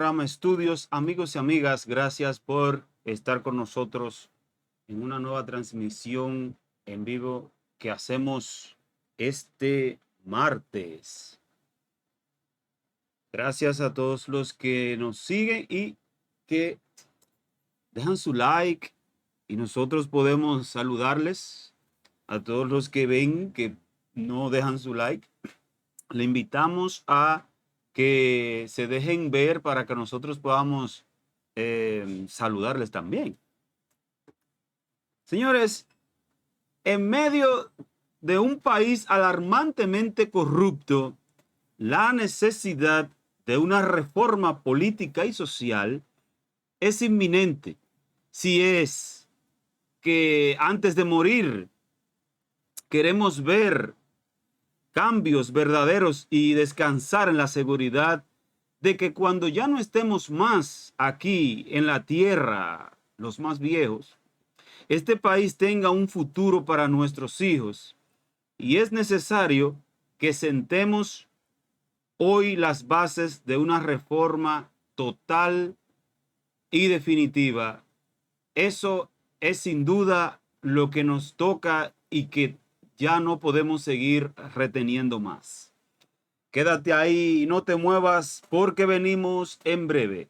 Programa Estudios, amigos y amigas, gracias por estar con nosotros en una nueva transmisión en vivo que hacemos este martes. Gracias a todos los que nos siguen y que dejan su like, y nosotros podemos saludarles. A todos los que ven que no dejan su like, le invitamos a que se dejen ver para que nosotros podamos saludarles también. Señores, en medio de un país alarmantemente corrupto, la necesidad de una reforma política y social es inminente. Si es que antes de morir queremos ver cambios verdaderos y descansar en la seguridad de que cuando ya no estemos más aquí en la tierra, los más viejos, este país tenga un futuro para nuestros hijos. Y es necesario que sentemos hoy las bases de una reforma total y definitiva. Eso es sin duda lo que nos toca y que ya no podemos seguir reteniendo más. Quédate ahí, no te muevas porque venimos en breve.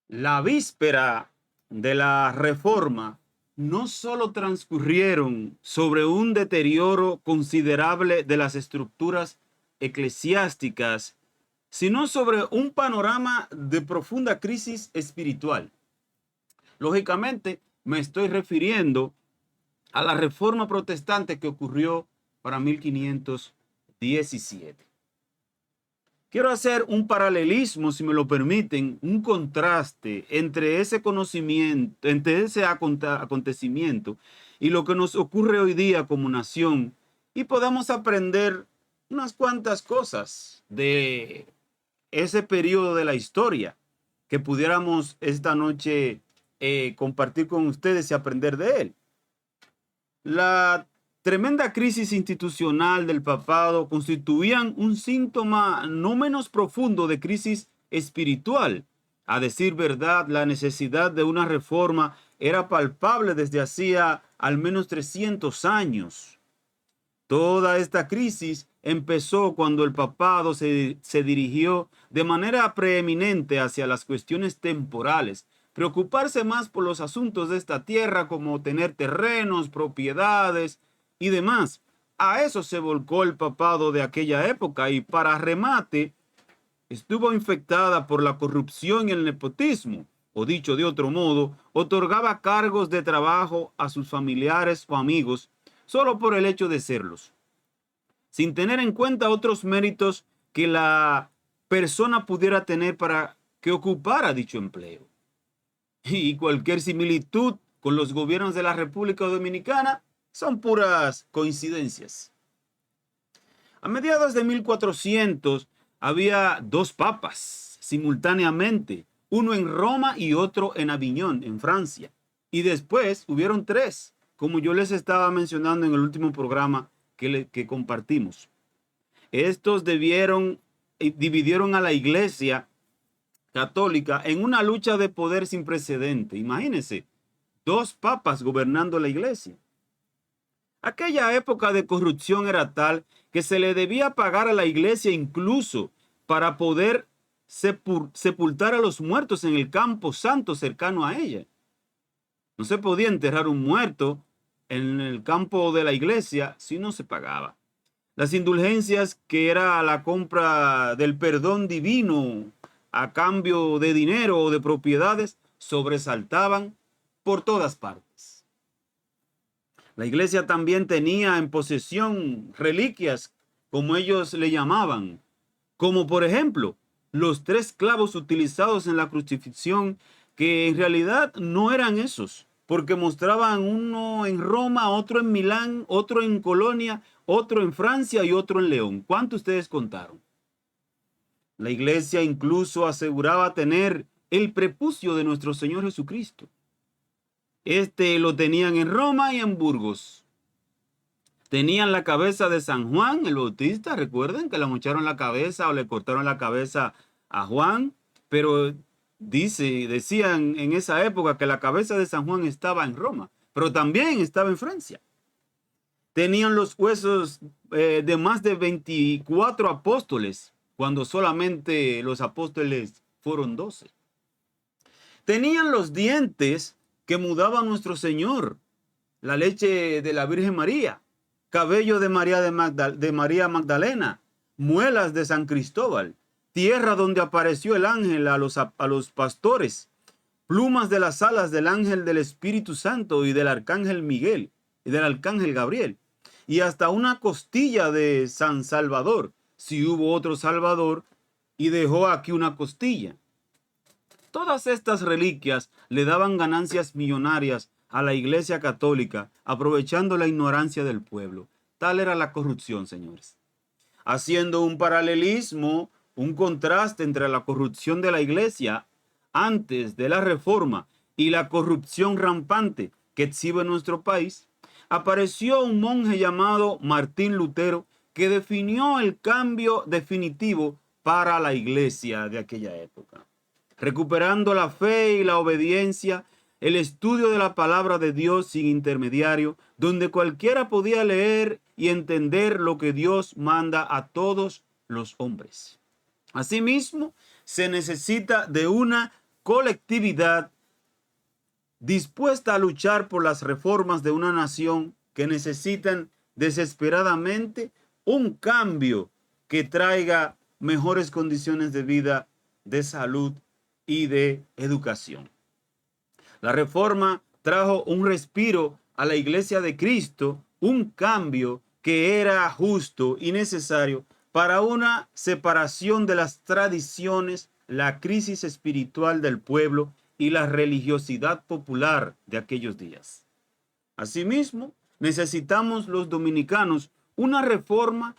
La víspera de la reforma no solo transcurrieron sobre un deterioro considerable de las estructuras eclesiásticas, sino sobre un panorama de profunda crisis espiritual. Lógicamente, me estoy refiriendo a la reforma protestante que ocurrió para 1517. Quiero hacer un paralelismo, si me lo permiten, un contraste entre ese conocimiento, entre ese acontecimiento y lo que nos ocurre hoy día como nación, y podamos aprender unas cuantas cosas de ese periodo de la historia que pudiéramos esta noche compartir con ustedes y aprender de él. La tremenda crisis institucional del papado constituían un síntoma no menos profundo de crisis espiritual. A decir verdad, la necesidad de una reforma era palpable desde hacía al menos 300 años. Toda esta crisis empezó cuando el papado se dirigió de manera preeminente hacia las cuestiones temporales, preocuparse más por los asuntos de esta tierra como tener terrenos, propiedades y demás. A eso se volcó el papado de aquella época y para remate estuvo infectada por la corrupción y el nepotismo, o dicho de otro modo, otorgaba cargos de trabajo a sus familiares o amigos solo por el hecho de serlos, sin tener en cuenta otros méritos que la persona pudiera tener para que ocupara dicho empleo. Y cualquier similitud con los gobiernos de la República Dominicana son puras coincidencias. A mediados de 1400 había dos papas simultáneamente, uno en Roma y otro en Aviñón, en Francia. Y después hubieron tres, como yo les estaba mencionando en el último programa que compartimos. Estos dividieron a la Iglesia católica en una lucha de poder sin precedente. Imagínense, dos papas gobernando la Iglesia. Aquella época de corrupción era tal que se le debía pagar a la Iglesia incluso para poder sepultar a los muertos en el campo santo cercano a ella. No se podía enterrar un muerto en el campo de la iglesia si no se pagaba. Las indulgencias, que era la compra del perdón divino a cambio de dinero o de propiedades, sobresaltaban por todas partes. La iglesia también tenía en posesión reliquias, como ellos le llamaban, como por ejemplo los 3 clavos utilizados en la crucifixión, que en realidad no eran esos, porque mostraban uno en Roma, otro en Milán, otro en Colonia, otro en Francia y otro en León. ¿Cuánto ustedes contaron? La iglesia incluso aseguraba tener el prepucio de nuestro Señor Jesucristo. Este lo tenían en Roma y en Burgos. Tenían la cabeza de San Juan el Bautista. Recuerden que le mocharon la cabeza o le cortaron la cabeza a Juan. Pero decían en esa época que la cabeza de San Juan estaba en Roma, pero también estaba en Francia. Tenían los huesos de más de 24 apóstoles, cuando solamente los apóstoles fueron 12. Tenían los dientes que mudaba nuestro Señor, la leche de la Virgen María, cabello de María Magdalena, muelas de San Cristóbal, tierra donde apareció el ángel a los pastores, plumas de las alas del ángel del Espíritu Santo y del arcángel Miguel y del arcángel Gabriel, y hasta una costilla de San Salvador, si hubo otro Salvador, y dejó aquí una costilla. Todas estas reliquias le daban ganancias millonarias a la Iglesia Católica, aprovechando la ignorancia del pueblo. Tal era la corrupción, señores. Haciendo un paralelismo, un contraste entre la corrupción de la Iglesia antes de la Reforma y la corrupción rampante que exhibe nuestro país, apareció un monje llamado Martín Lutero que definió el cambio definitivo para la Iglesia de aquella época. Recuperando la fe y la obediencia, el estudio de la palabra de Dios sin intermediario, donde cualquiera podía leer y entender lo que Dios manda a todos los hombres. Asimismo, se necesita de una colectividad dispuesta a luchar por las reformas de una nación que necesitan desesperadamente un cambio que traiga mejores condiciones de vida, de salud y de educación. La reforma trajo un respiro a la Iglesia de Cristo, un cambio que era justo y necesario para una separación de las tradiciones, la crisis espiritual del pueblo y la religiosidad popular de aquellos días. Asimismo, necesitamos los dominicanos una reforma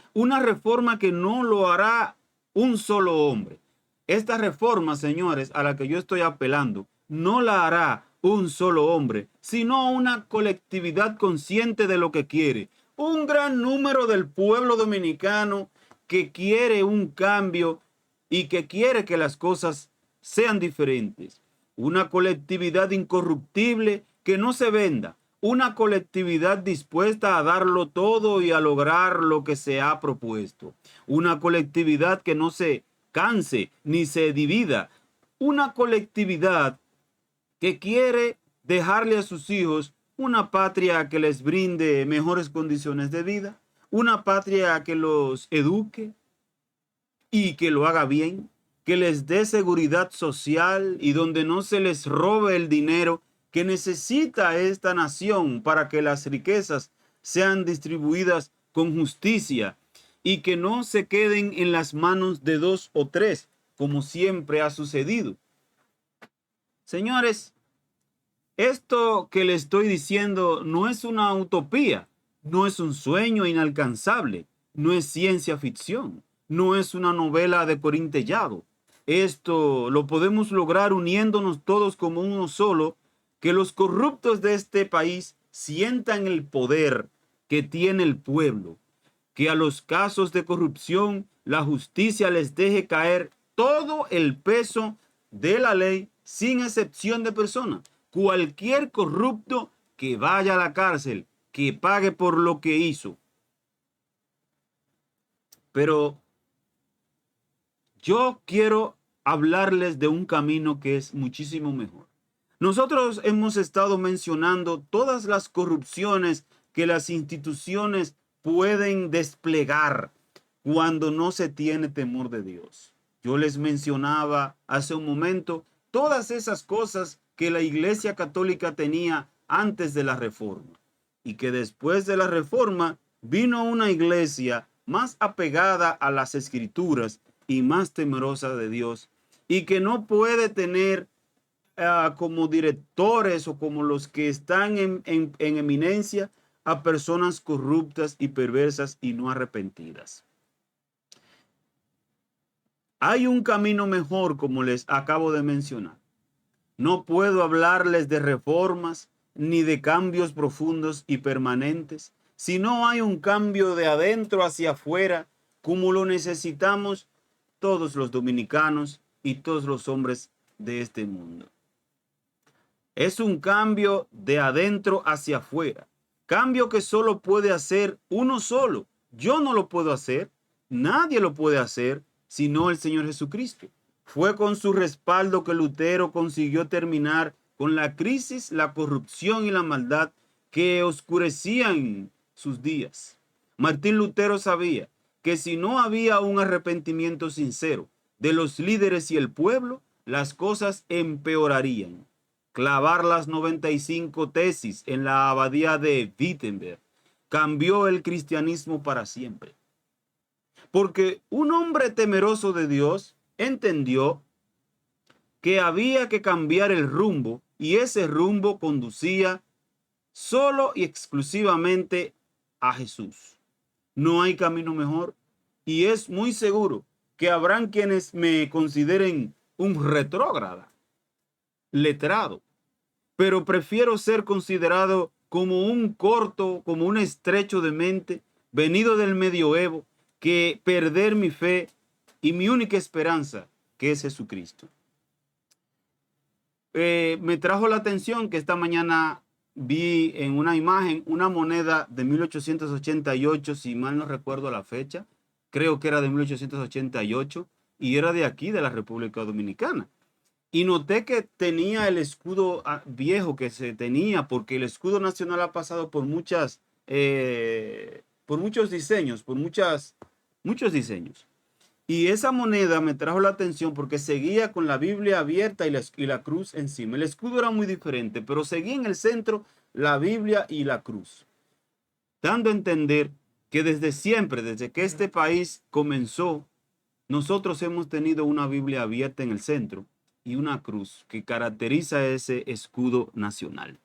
que no lo hará un solo hombre. Esta reforma, señores, a la que yo estoy apelando, no la hará un solo hombre, sino una colectividad consciente de lo que quiere. Un gran número del pueblo dominicano que quiere un cambio y que quiere que las cosas sean diferentes. Una colectividad incorruptible que no se venda. Una colectividad dispuesta a darlo todo y a lograr lo que se ha propuesto. Una colectividad que no se canse ni se divida. Una colectividad que quiere dejarle a sus hijos una patria que les brinde mejores condiciones de vida, una patria que los eduque y que lo haga bien, que les dé seguridad social y donde no se les robe el dinero que necesita esta nación para que las riquezas sean distribuidas con justicia y que no se queden en las manos de 2 o 3, como siempre ha sucedido. Señores, esto que le estoy diciendo no es una utopía, no es un sueño inalcanzable, no es ciencia ficción, no es una novela de Corín Tellado. Esto lo podemos lograr uniéndonos todos como uno solo, que los corruptos de este país sientan el poder que tiene el pueblo, que a los casos de corrupción la justicia les deje caer todo el peso de la ley sin excepción de persona. Cualquier corrupto que vaya a la cárcel, que pague por lo que hizo. Pero yo quiero hablarles de un camino que es muchísimo mejor. Nosotros hemos estado mencionando todas las corrupciones que las instituciones pueden desplegar cuando no se tiene temor de Dios. Yo les mencionaba hace un momento todas esas cosas que la Iglesia Católica tenía antes de la Reforma y que después de la Reforma vino una iglesia más apegada a las Escrituras y más temerosa de Dios y que no puede tener como directores o como los que están en eminencia a personas corruptas y perversas y no arrepentidas. Hay un camino mejor, como les acabo de mencionar. No puedo hablarles de reformas ni de cambios profundos y permanentes si no hay un cambio de adentro hacia afuera, como lo necesitamos todos los dominicanos y todos los hombres de este mundo. Es un cambio de adentro hacia afuera. Cambio que solo puede hacer uno solo. Yo no lo puedo hacer. Nadie lo puede hacer sino el Señor Jesucristo. Fue con su respaldo que Lutero consiguió terminar con la crisis, la corrupción y la maldad que oscurecían sus días. Martín Lutero sabía que si no había un arrepentimiento sincero de los líderes y el pueblo, las cosas empeorarían. Clavar las 95 tesis en la abadía de Wittenberg cambió el cristianismo para siempre. Porque un hombre temeroso de Dios entendió que había que cambiar el rumbo y ese rumbo conducía solo y exclusivamente a Jesús. No hay camino mejor y es muy seguro que habrán quienes me consideren un retrógrada, letrado, pero prefiero ser considerado como un corto, como un estrecho de mente, venido del medioevo, que perder mi fe y mi única esperanza, que es Jesucristo. Me trajo la atención que esta mañana vi en una imagen una moneda de 1888, si mal no recuerdo la fecha, creo que era de 1888, y era de aquí, de la República Dominicana. Y noté que tenía el escudo viejo que se tenía, porque el escudo nacional ha pasado por muchos diseños, muchos diseños. Y esa moneda me trajo la atención porque seguía con la Biblia abierta y la cruz encima. El escudo era muy diferente, pero seguía en el centro la Biblia y la cruz, dando a entender que desde siempre, desde que este país comenzó, nosotros hemos tenido una Biblia abierta en el centro y una cruz que caracteriza ese escudo nacional.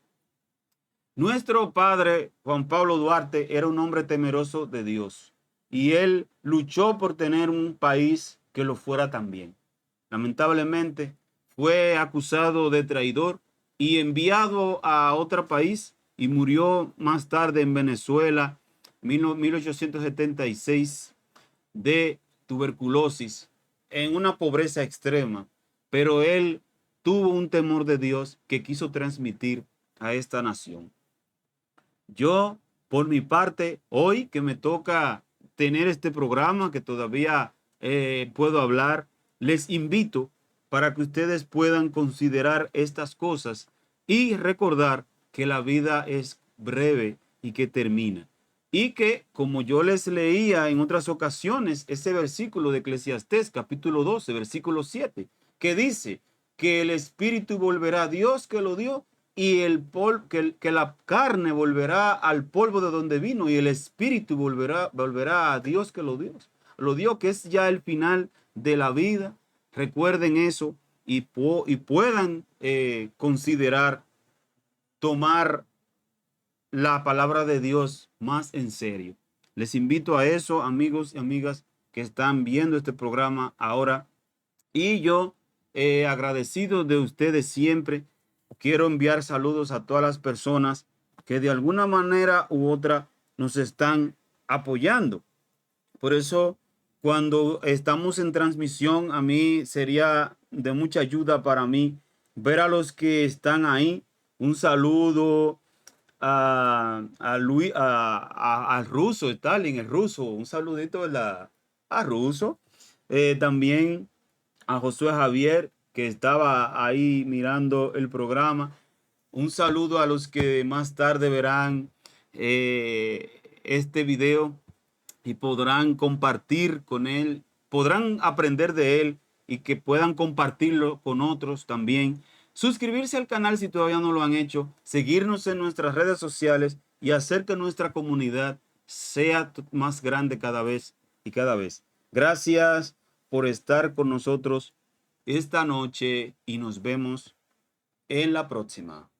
Nuestro padre Juan Pablo Duarte era un hombre temeroso de Dios y él luchó por tener un país que lo fuera también. Lamentablemente fue acusado de traidor y enviado a otro país y murió más tarde en Venezuela, 1876, de tuberculosis, en una pobreza extrema, pero él tuvo un temor de Dios que quiso transmitir a esta nación. Yo, por mi parte, hoy que me toca tener este programa, que todavía puedo hablar, les invito para que ustedes puedan considerar estas cosas y recordar que la vida es breve y que termina. Y que, como yo les leía en otras ocasiones, ese versículo de Eclesiastés, capítulo 12, versículo 7, que dice que el espíritu volverá a Dios que lo dio y que la carne volverá al polvo de donde vino y el espíritu volverá a Dios que lo dio, que es ya el final de la vida. Recuerden eso y puedan considerar tomar la palabra de Dios más en serio. Les invito a eso, amigos y amigas que están viendo este programa ahora. Y yo, agradecido de ustedes siempre, quiero enviar saludos a todas las personas que de alguna manera u otra nos están apoyando. Por eso, cuando estamos en transmisión, a mí sería de mucha ayuda para mí ver a los que están ahí. Un saludo a Luis, al ruso, Stalin, el ruso, un saludito a ruso. También a Josué Javier, que estaba ahí mirando el programa. Un saludo a los que más tarde verán este video y podrán compartir con él, podrán aprender de él y que puedan compartirlo con otros también. Suscribirse al canal si todavía no lo han hecho, seguirnos en nuestras redes sociales y hacer que nuestra comunidad sea más grande cada vez y cada vez. Gracias por estar con nosotros esta noche y nos vemos en la próxima.